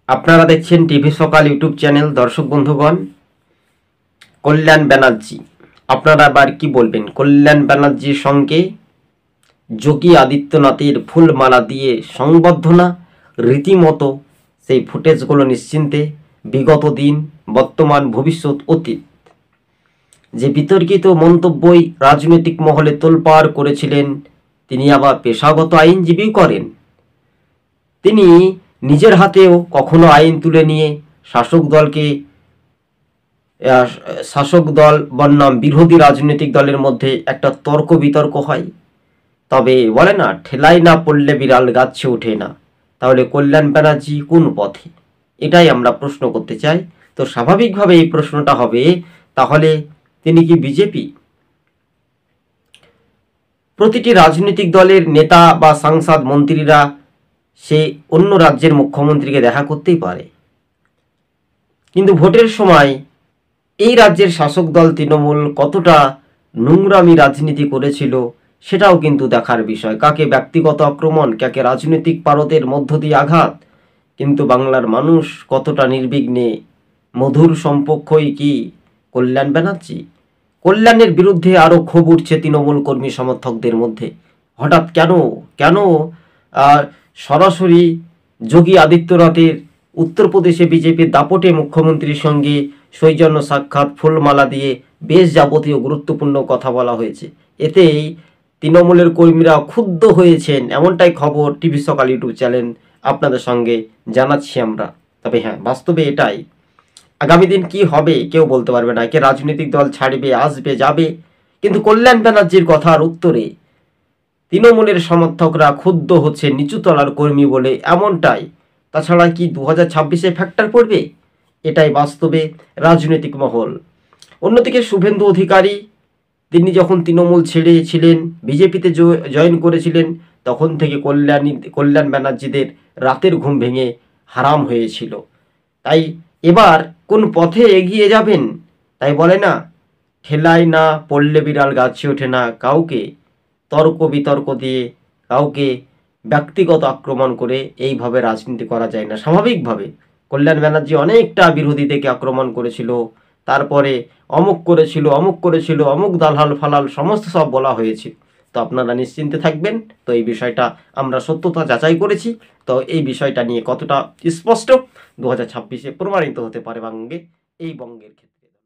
আপনারা দেখছেন টিভি সকাল ইউটিউব চ্যানেল। দর্শক বন্ধুগণ, কল্যাণ ব্যানার্জি, আপনারা আবার কি বলবেন? কল্যাণ ব্যানার্জির সঙ্গে যোগী আদিত্যনাথের ফুলমালা দিয়ে সংবর্ধনা, রীতিমতো সেই ফুটেজগুলো নিশ্চিন্তে বিগত দিন, বর্তমান, ভবিষ্যৎ, অতীত যে বিতর্কিত মন্তব্যই রাজনৈতিক মহলে তোলপাড় করেছিলেন। তিনি আবার পেশাগত আইনজীবী করেন। তিনি নিজের হাতেও কখনো আইন তুলে নিয়ে শাসক দল বনাম বিরোধী রাজনৈতিক দলের মধ্যে একটা তর্ক বিতর্ক হয়। তবে বলে না, ঠেলাই না পড়লে বিড়াল গাছে ওঠে না। তাহলে কল্যাণ ব্যানার্জি কোন পথে? এটাই আমরা প্রশ্ন করতে চাই। তো স্বাভাবিকভাবে এই প্রশ্নটা হবে, তাহলে তিনি কি বিজেপি? প্রতিটি রাজনৈতিক দলের নেতা বা সাংসদ, মন্ত্রীরা সে অন্য রাজ্যের মুখ্যমন্ত্রীকে দেখা করতেই পারে, কিন্তু ভোটের সময় এই রাজ্যের শাসক দল তৃণমূল কতটা নোংরামি রাজনীতি করেছিল সেটাও কিন্তু দেখার বিষয়। কাকে ব্যক্তিগত আক্রমণ, কাকে রাজনৈতিক পারদের মধ্য দিয়ে আঘাত, কিন্তু বাংলার মানুষ কতটা নির্বিঘ্নে মধুর সম্পর্কই কি কল্যাণ ব্যানার্জি? কল্যাণের বিরুদ্ধে আরও ক্ষোভ উঠছে তৃণমূল কর্মী সমর্থকদের মধ্যে। হঠাৎ কেন কেন সরাসরি যোগী আদিত্যনাথের উত্তরপ্রদেশে বিজেপির দাপটে মুখ্যমন্ত্রীর সঙ্গে সৌজন্য সাক্ষাৎ, ফুলমালা দিয়ে বেশ যাবতীয় গুরুত্বপূর্ণ কথা বলা হয়েছে। এতেই তৃণমূলের কর্মীরা ক্ষুব্ধ হয়েছেন, এমনটাই খবর টিভি সকাল ইউটিউব চ্যানেল আপনাদের সঙ্গে জানাচ্ছি আমরা। তবে হ্যাঁ, বাস্তবে এটাই। আগামী দিন কি হবে কেউ বলতে পারবে না। কে রাজনৈতিক দল ছাড়বে, আসবে, যাবে, কিন্তু কল্যাণ ব্যানার্জির কথার উত্তরে তৃণমূলের সমর্থকরা ক্ষুব্ধ হচ্ছে, নিচু তলার কর্মী বলে, এমনটাই। তাছাড়া কি 2026-এ ফ্যাক্টর পড়বে? এটাই বাস্তবে রাজনৈতিক মহল। অন্যদিকে শুভেন্দু অধিকারী, তিনি যখন তৃণমূল ছেড়েছিলেন, বিজেপিতে জয়েন করেছিলেন, তখন থেকে কল্যাণ ব্যানার্জিদের রাতের ঘুম ভেঙে হারাম হয়েছিল। তাই এবার কোন পথে এগিয়ে যাবেন? তাই বলে না, ঠেলায় না পড়লে বিড়াল গাছে ওঠে না। কাউকে তর্ক বিতর্ক দিয়ে, কাউকে ব্যক্তিগত আক্রমণ করে এইভাবে রাজনীতি করা যায় না। স্বাভাবিকভাবে কল্যাণ ব্যানার্জি অনেকটা বিরোধীদেরকে আক্রমণ করেছিল, তারপরে অমুক করেছিল, অমুক দালাল ফালাল সমস্ত সব বলা হয়েছিল। তো আপনারা নিশ্চিন্তে থাকবেন। তো এই বিষয়টা আমরা সত্যতা যাচাই করেছি। তো এই বিষয়টা নিয়ে কতটা স্পষ্ট 2026-এ প্রমাণিত হতে পারে বঙ্গের ক্ষেত্রে।